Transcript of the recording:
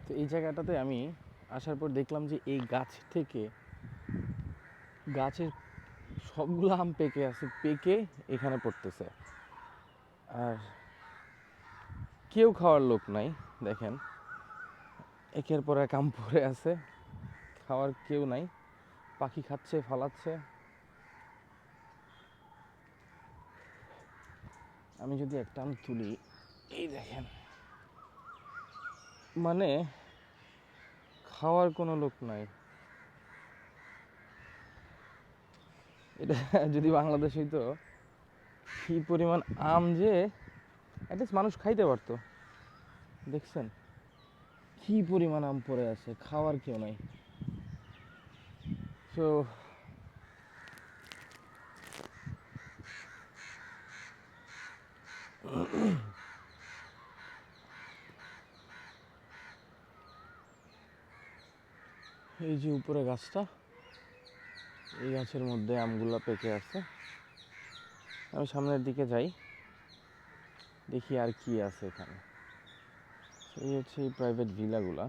তো এই জায়গাটাতে আমি আসার পর দেখলাম যে এই গাছ থেকে গাছের সবগুলো আম পেকে আছে, পেকে এখানে পড়তেছে। আর কেউ খাওয়ার লোক নাই। দেখেন একের পর এক আম পড়ে আছে, খাওয়ার কেউ নাই। পাখি খাচ্ছে, ফালাচ্ছে। আমি যদি একটা আম তুলি, এই দেখেন, মানে খাওয়ার কোনো লোক নাই। এটা যদি বাংলাদেশ হইতো, কি পরিমাণ আম যে অ্যাটলিস্ট মানুষ খাইতে পারতো। দেখছেন কি পরিমাণ আম পড়ে আছে, খাওয়ার কেউ নাই। তো এই যে উপরে গাছটা, এই গাছের মধ্যে আমগুলো পেকে আছে। আমি সামনের দিকে যাই, দেখি আর কি আছে এখানে। এই হচ্ছে এই প্রাইভেট ভিলাগুলা।